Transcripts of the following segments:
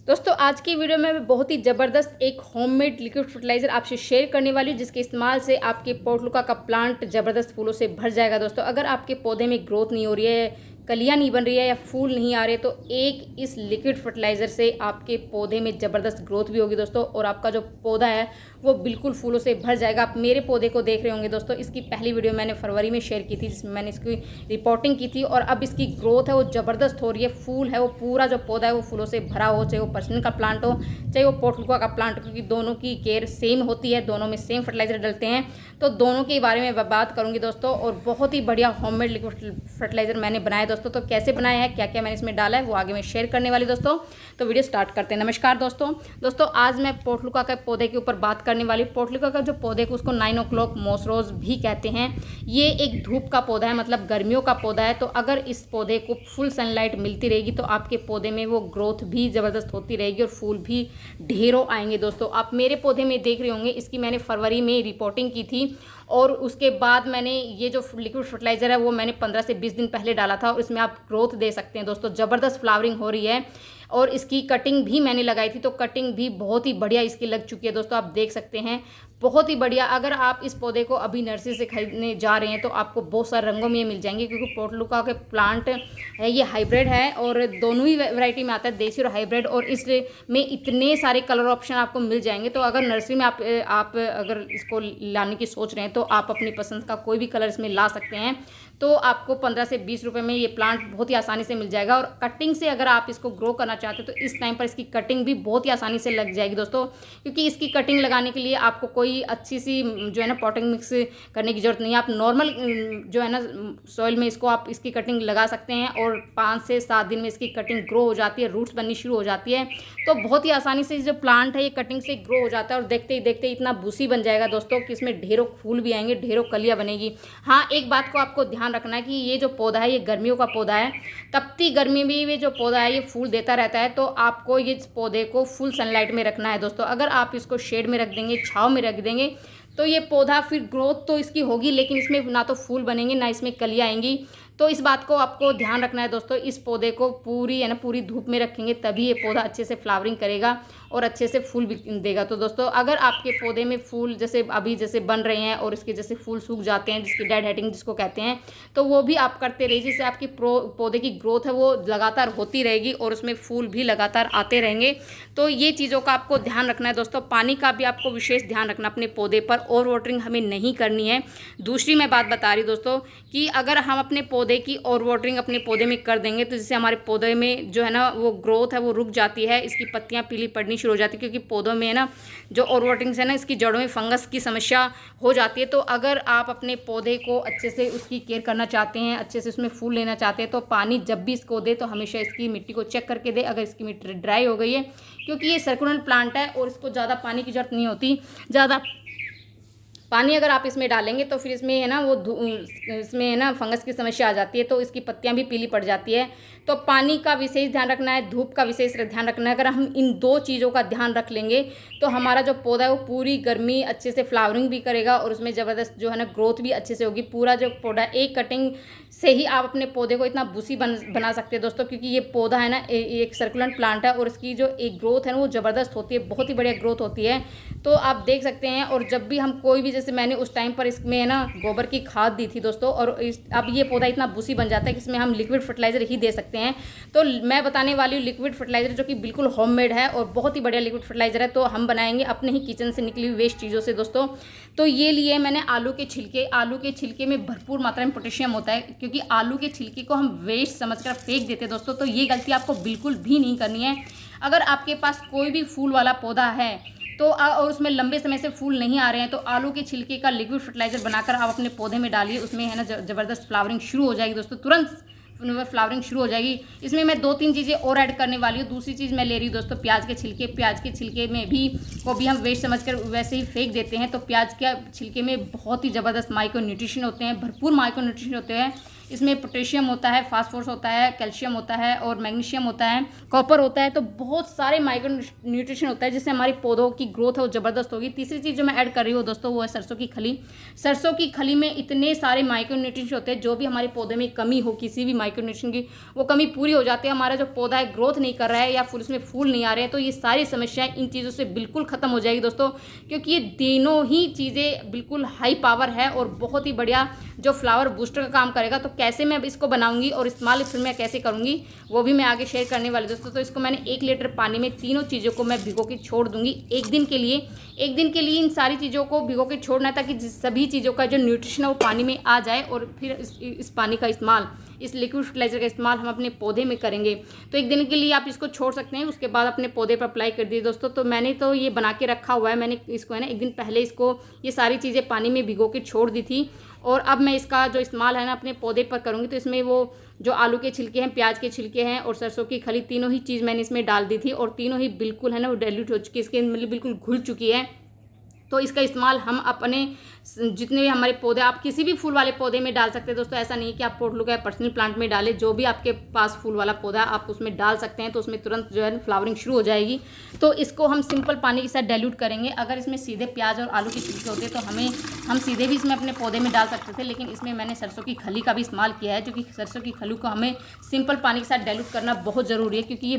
दोस्तों आज की वीडियो में मैं बहुत ही ज़बरदस्त एक होममेड लिक्विड फर्टिलाइज़र आपसे शेयर करने वाली हूँ, जिसके इस्तेमाल से आपके पोर्टलुका का प्लांट ज़बरदस्त फूलों से भर जाएगा। दोस्तों अगर आपके पौधे में ग्रोथ नहीं हो रही है, कलियां नहीं बन रही है या फूल नहीं आ रहे, तो एक इस लिक्विड फर्टिलाइज़र से आपके पौधे में ज़बरदस्त ग्रोथ भी होगी दोस्तों, और आपका जो पौधा है वो बिल्कुल फूलों से भर जाएगा। आप मेरे पौधे को देख रहे होंगे दोस्तों, इसकी पहली वीडियो मैंने फरवरी में शेयर की थी, जिसमें मैंने इसकी रिपोर्टिंग की थी, और अब इसकी ग्रोथ है वो ज़बरदस्त हो रही है। फूल है वो पूरा जो पौधा है वो फूलों से भरा हो, चाहे वो पर्सन का प्लांट हो चाहे वो पोर्टलुका का प्लांट हो, क्योंकि दोनों की केयर सेम होती है, दोनों में सेम फर्टिलाइज़र डलते हैं। तो दोनों के बारे में बात करूँगी दोस्तों, और बहुत ही बढ़िया होममेड लिक्विड फर्टिलाइज़र मैंने बनाया दोस्तों। तो कैसे बनाया है, क्या क्या मैंने इसमें डाला है, वो आगे मैं शेयर करने वाली दोस्तों। तो वीडियो स्टार्ट करते हैं। नमस्कार दोस्तों आज मैं पोर्टलुका के पौधे के ऊपर बात करने वाली। पोर्टलुका का जो पौधे को उसको 9 o'clock मोसरोज भी कहते हैं। ये एक धूप का पौधा है, मतलब गर्मियों का पौधा है। तो अगर इस पौधे को फुल सनलाइट मिलती रहेगी तो आपके पौधे में वो ग्रोथ भी ज़बरदस्त होती रहेगी और फूल भी ढेरों आएंगे। दोस्तों आप मेरे पौधे में देख रहे होंगे, इसकी मैंने फरवरी में रिपोर्टिंग की थी, और उसके बाद मैंने ये जो लिक्विड फर्टिलाइज़र है वो मैंने 15 से 20 दिन पहले डाला था, और इसमें आप ग्रोथ दे सकते हैं दोस्तों। ज़बरदस्त फ्लावरिंग हो रही है, और इसकी कटिंग भी मैंने लगाई थी, तो कटिंग भी बहुत ही बढ़िया इसकी लग चुकी है दोस्तों। आप देख सकते हैं, बहुत ही बढ़िया। अगर आप इस पौधे को अभी नर्सरी से खरीदने जा रहे हैं तो आपको बहुत सारे रंगों में ये मिल जाएंगे, क्योंकि पोर्टलुका के प्लांट है ये हाइब्रिड है, और दोनों ही वैरायटी में आता है, देसी और हाइब्रिड, और इसमें इतने सारे कलर ऑप्शन आपको मिल जाएंगे। तो अगर नर्सरी में आप अगर इसको लाने की सोच रहे हैं तो आप अपनी पसंद का कोई भी कलर इसमें ला सकते हैं। तो आपको 15 से 20 रुपये में ये प्लांट बहुत ही आसानी से मिल जाएगा। और कटिंग से अगर आप इसको ग्रो करना चाहते हो तो इस टाइम पर इसकी कटिंग भी बहुत ही आसानी से लग जाएगी दोस्तों, क्योंकि इसकी कटिंग लगाने के लिए आपको कोई अच्छी सी जो है ना पॉटिंग मिक्स करने की ज़रूरत नहीं है। आप नॉर्मल जो है ना सॉइल में इसको आप इसकी कटिंग लगा सकते हैं, और 5 से 7 दिन में इसकी कटिंग ग्रो हो जाती है, रूट्स बननी शुरू हो जाती है। तो बहुत ही आसानी से जो प्लांट है ये कटिंग से ग्रो हो जाता है, और देखते ही देखते इतना बूसी बन जाएगा दोस्तों कि इसमें ढेरों फूल भी आएंगे, ढेरों कलियाँ बनेगी। हाँ, एक बात को आपको ध्यान रखना है कि ये जो पौधा है ये गर्मियों का पौधा है, तपती गर्मी में ये जो पौधा है ये फूल देता रहता है। तो आपको ये पौधे को फुल सनलाइट में रखना है दोस्तों। अगर आप इसको शेड में रख देंगे, छाँव में रख देंगे, तो ये पौधा फिर ग्रोथ तो इसकी होगी, लेकिन इसमें ना तो फूल बनेंगे ना इसमें कलियाँ आएंगी। तो इस बात को आपको ध्यान रखना है दोस्तों। इस पौधे को पूरी धूप में रखेंगे तभी ये पौधा अच्छे से फ्लावरिंग करेगा और अच्छे से फूल भी देगा। तो दोस्तों अगर आपके पौधे में फूल जैसे बन रहे हैं और इसके जैसे फूल सूख जाते हैं, जिसकी डेड हेडिंग जिसको कहते हैं, तो वो भी आप करते रहिए, जिससे आपकी पौधे की ग्रोथ है वो लगातार होती रहेगी और उसमें फूल भी लगातार आते रहेंगे। तो ये चीज़ों का आपको ध्यान रखना है दोस्तों। पानी का भी आपको विशेष ध्यान रखना अपने पौधे पर, ओवर वाटरिंग हमें नहीं करनी है। दूसरी मैं बात बता रही दोस्तों कि अगर हम अपने पौधे की ओवर वाटरिंग अपने पौधे में कर देंगे तो जिससे हमारे पौधे में जो है ना वो ग्रोथ है वो रुक जाती है, इसकी पत्तियां पीली पड़नी शुरू हो जाती है, क्योंकि पौधों में है ना जो ओवर वाटरिंग से है ना इसकी जड़ों में फंगस की समस्या हो जाती है। तो अगर आप अपने पौधे को अच्छे से उसकी केयर करना चाहते हैं, अच्छे से उसमें फूल लेना चाहते हैं, तो पानी जब भी इसको दे तो हमेशा इसकी मिट्टी को चेक करके दे, अगर इसकी मिट्टी ड्राई हो गई है, क्योंकि ये सर्कुलेंट प्लांट है और इसको ज़्यादा पानी की जरूरत नहीं होती। ज़्यादा पानी अगर आप इसमें डालेंगे तो फिर इसमें है ना इसमें है ना फंगस की समस्या आ जाती है, तो इसकी पत्तियां भी पीली पड़ जाती है। तो पानी का विशेष ध्यान रखना है, धूप का विशेष ध्यान रखना है। अगर हम इन 2 चीज़ों का ध्यान रख लेंगे तो हमारा जो पौधा है वो पूरी गर्मी अच्छे से फ्लावरिंग भी करेगा और उसमें ज़बरदस्त जो है ना ग्रोथ भी अच्छे से होगी। पूरा जो पौधा एक कटिंग से ही आप अपने पौधे को इतना बूसी बना सकते हैं दोस्तों, क्योंकि ये पौधा है ना एक सर्कुलेंट प्लांट है और इसकी जो एक ग्रोथ है ना वो ज़बरदस्त होती है, बहुत ही बढ़िया ग्रोथ होती है। तो आप देख सकते हैं। और जब भी हम कोई भी, जैसे मैंने उस टाइम पर इसमें है ना गोबर की खाद दी थी दोस्तों, और अब ये पौधा इतना बूसी बन जाता है कि इसमें हम लिक्विड फर्टिलाइज़र ही दे सकते हैं। तो मैं बताने वाली हूँ लिक्विड फर्टिलाइज़र जो कि बिल्कुल होममेड है और बहुत ही बढ़िया लिक्विड फर्टिलाइज़र है। तो हम बनाएंगे अपने ही किचन से निकली हुई वेस्ट चीज़ों से दोस्तों। तो ये लिए मैंने आलू के छिलके में भरपूर मात्रा में पोटेशियम होता है, क्योंकि आलू के छिलके को हम वेस्ट समझकर फेंक देते हैं दोस्तों। तो ये गलती आपको बिल्कुल भी नहीं करनी है। अगर आपके पास कोई भी फूल वाला पौधा है तो और उसमें लंबे समय से फूल नहीं आ रहे हैं, तो आलू के छिलके का लिक्विड फर्टिलाइज़र बनाकर आप अपने पौधे में डालिए। उसमें है ना ज़बरदस्त फ्लावरिंग शुरू हो जाएगी दोस्तों, तुरंत फ्लावरिंग शुरू हो जाएगी। इसमें मैं 2-3 चीज़ें और ऐड करने वाली हूँ। दूसरी चीज़ मैं ले रही हूँ दोस्तों प्याज के छिलके में भी हम वेस्ट समझकर वैसे ही फेंक देते हैं। तो प्याज के छिलके में बहुत ही ज़बरदस्त माइक्रो न्यूट्रिशन होते हैं, भरपूर माइक्रो न्यूट्रिशन होते हैं, इसमें पोटेशियम होता है, फास्फोरस होता है, कैल्शियम होता है और मैग्नीशियम होता है, कॉपर होता है। तो बहुत सारे माइक्रो न्यूट्रिशन होता है जिससे हमारी पौधों की ग्रोथ है वो ज़बरदस्त होगी। तीसरी चीज़ जो मैं ऐड कर रही हूँ दोस्तों वो है सरसों की खली। सरसों की खली में इतने सारे माइक्रो न्यूट्रिशन होते हैं, जो भी हमारे पौधे में कमी हो किसी भी माइक्रो न्यूट्रिशन की, वो कमी पूरी हो जाती है। हमारा जो पौधा है ग्रोथ नहीं कर रहा है या फूल उसमें फूल नहीं आ रहे हैं, तो ये सारी समस्याएं इन चीज़ों से बिल्कुल ख़त्म हो जाएगी दोस्तों, क्योंकि ये तीनों ही चीज़ें बिल्कुल हाई पावर है और बहुत ही बढ़िया जो फ्लावर बूस्टर का काम करेगा। तो कैसे मैं इसको बनाऊंगी और इस्तेमाल फिर मैं कैसे करूंगी वो भी मैं आगे शेयर करने वाली दोस्तों। तो इसको मैंने 1 लीटर पानी में तीनों चीज़ों को मैं भिगो के छोड़ दूंगी 1 दिन के लिए। 1 दिन के लिए इन सारी चीज़ों को भिगो के छोड़ना है ताकि सभी चीज़ों का जो न्यूट्रिशन है वो पानी में आ जाए और फिर इस पानी का इस्तेमाल, इस लिक्विड फर्टिलाइज़र का इस्तेमाल हम अपने पौधे में करेंगे। तो 1 दिन के लिए आप इसको छोड़ सकते हैं, उसके बाद अपने पौधे पर अप्लाई कर दिए दोस्तों। तो मैंने तो ये बना के रखा हुआ है, मैंने इसको है ना 1 दिन पहले इसको ये सारी चीज़ें पानी में भिगो के छोड़ दी थी और अब मैं इसका जो इस्तेमाल है ना अपने पौधे पर करूँगी। तो इसमें वो जो आलू के छिलके हैं, प्याज के छिलके हैं और सरसों की खली, तीनों ही चीज़ मैंने इसमें डाल दी थी और तीनों ही बिल्कुल है ना वो डाइल्यूट हो चुकी है, इसके मतलब बिल्कुल घुल चुकी है। तो इसका इस्तेमाल हम अपने जितने भी हमारे पौधे, आप किसी भी फूल वाले पौधे में डाल सकते हैं दोस्तों। ऐसा नहीं कि आप पोर्टलू का पर्सनल प्लांट में डालें, जो भी आपके पास फूल वाला पौधा आप उसमें डाल सकते हैं, तो उसमें तुरंत जो है फ्लावरिंग शुरू हो जाएगी। तो इसको हम सिंपल पानी के साथ डाइल्यूट करेंगे। अगर इसमें सीधे प्याज और आलू के छिलके होते तो हम सीधे भी इसमें अपने पौधे में डाल सकते थे, लेकिन इसमें मैंने सरसों की खली का भी इस्तेमाल किया है, जो कि सरसों की खली को हमें सिंपल पानी के साथ डाइल्यूट करना बहुत ज़रूरी है, क्योंकि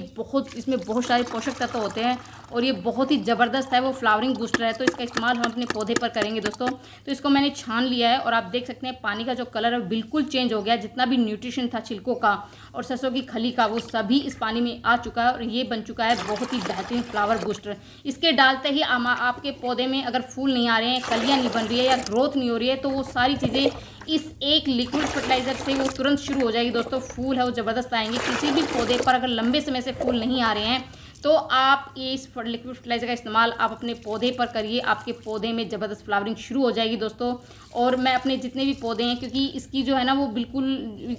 इसमें बहुत सारे पोषक तत्व होते हैं और ये बहुत ही ज़बरदस्त है, वो फ्लावरिंग बूस्टर है। तो इसका इस्तेमाल हम अपने पौधे पर करेंगे दोस्तों। तो इसको मैंने छान लिया है और आप देख सकते हैं पानी का जो कलर है बिल्कुल चेंज हो गया। जितना भी न्यूट्रिशन था छिलकों का और सरसों की खली का वो सभी इस पानी में आ चुका है और ये बन चुका है बहुत ही बेहतरीन फ्लावर बूस्टर। इसके डालते ही आपके पौधे में अगर फूल नहीं आ रहे हैं, कलियाँ नहीं बन रही है या ग्रोथ नहीं हो रही है, तो वो सारी चीज़ें इस एक लिक्विड फर्टिलाइज़र से वो तुरंत शुरू हो जाएगी दोस्तों। फूल है वो ज़बरदस्त आएंगे। किसी भी पौधे पर अगर लंबे समय से फूल नहीं आ रहे हैं तो आप इस लिक्विड फर्टिलाइज़र का इस्तेमाल आप अपने पौधे पर करिए, आपके पौधे में ज़बरदस्त फ्लावरिंग शुरू हो जाएगी दोस्तों। और मैं अपने जितने भी पौधे हैं, क्योंकि इसकी जो है ना वो बिल्कुल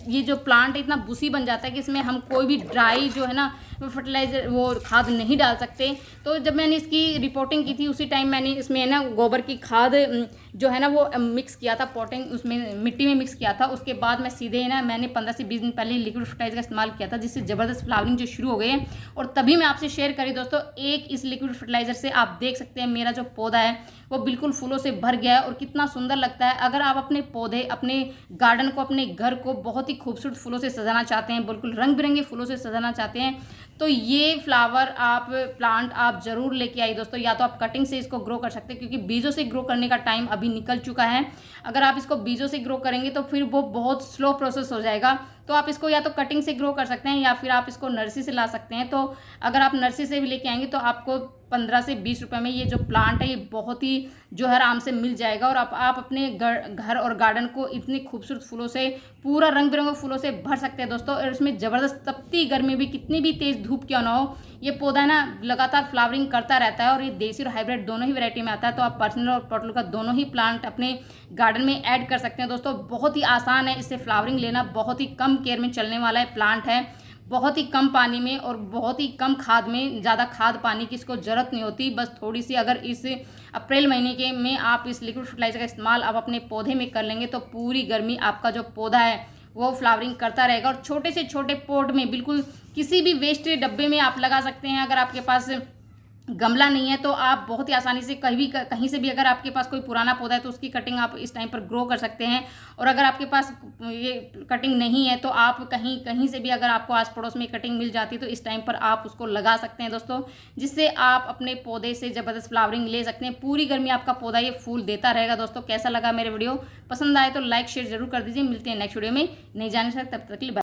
ये जो प्लांट है इतना बुसी बन जाता है कि इसमें हम कोई भी ड्राई जो है ना फर्टिलाइज़र वो खाद नहीं डाल सकते। तो जब मैंने इसकी रिपोर्टिंग की थी उसी टाइम मैंने इसमें ना गोबर की खाद जो है ना वो मिक्स किया था, पॉटिंग उसमें मिट्टी में मिक्स किया था। उसके बाद मैं सीधे ना मैंने 15 से 20 दिन पहले लिक्विड फर्टिलाइज़र का इस्तेमाल किया था, जिससे ज़बरदस्त फ्लावरिंग जो शुरू हो गई है। और तभी मैं आपसे शेयर करी दोस्तों, एक इस लिक्विड फर्टिलाइज़र से आप देख सकते हैं मेरा जो पौधा है वो बिल्कुल फूलों से भर गया है और कितना सुंदर लगता है। अगर आप अपने पौधे, अपने गार्डन को, अपने घर को बहुत ही खूबसूरत फूलों से सजाना चाहते हैं, बिल्कुल रंग बिरंगे फूलों से सजाना चाहते हैं, तो ये फ्लावर प्लांट आप ज़रूर लेके आइए दोस्तों। या तो आप कटिंग से इसको ग्रो कर सकते हैं, क्योंकि बीजों से ग्रो करने का टाइम अभी निकल चुका है। अगर आप इसको बीजों से ग्रो करेंगे तो फिर वो बहुत स्लो प्रोसेस हो जाएगा। तो आप इसको या तो कटिंग से ग्रो कर सकते हैं या फिर आप इसको नर्सरी से ला सकते हैं। तो अगर आप नर्सरी से भी लेके आएंगे तो आपको 15 से 20 रुपए में ये जो प्लांट है ये बहुत ही जो है आराम से मिल जाएगा। और आप अपने घर और गार्डन को इतनी खूबसूरत फूलों से, पूरा रंग बिरंगे फूलों से भर सकते हैं दोस्तों। और इसमें ज़बरदस्त तपती गर्मी भी, कितनी भी तेज़ धूप क्यों ना हो, ये पौधा ना लगातार फ्लावरिंग करता रहता है। और ये देसी और हाइब्रिड दोनों ही वैरायटी में आता है। तो आप पर्सनल और पोर्टल का दोनों ही प्लांट अपने गार्डन में ऐड कर सकते हैं दोस्तों। बहुत ही आसान है इससे फ्लावरिंग लेना, बहुत ही कम केयर में चलने वाला है प्लांट है, बहुत ही कम पानी में और बहुत ही कम खाद में, ज़्यादा खाद पानी की इसको ज़रूरत नहीं होती। बस थोड़ी सी अगर इस अप्रैल महीने के में आप इस लिक्विड फर्टिलाइज़र का इस्तेमाल आप अपने पौधे में कर लेंगे तो पूरी गर्मी आपका जो पौधा है वो फ्लावरिंग करता रहेगा। और छोटे से छोटे पॉट में, बिल्कुल किसी भी वेस्ट डब्बे में आप लगा सकते हैं। अगर आपके पास गमला नहीं है तो आप बहुत ही आसानी से कहीं से भी, अगर आपके पास कोई पुराना पौधा है तो उसकी कटिंग आप इस टाइम पर ग्रो कर सकते हैं। और अगर आपके पास ये कटिंग नहीं है तो आप कहीं से भी, अगर आपको आस पड़ोस में कटिंग मिल जाती है तो इस टाइम पर आप उसको लगा सकते हैं दोस्तों, जिससे आप अपने पौधे से ज़बरदस्त फ्लावरिंग ले सकते हैं। पूरी गर्मी आपका पौधा ये फूल देता रहेगा दोस्तों। कैसा लगा मेरे वीडियो? पसंद आए तो लाइक शेयर जरूर कर दीजिए। मिलते हैं नेक्स्ट वीडियो में नई जानकारी, तब तक के लिए।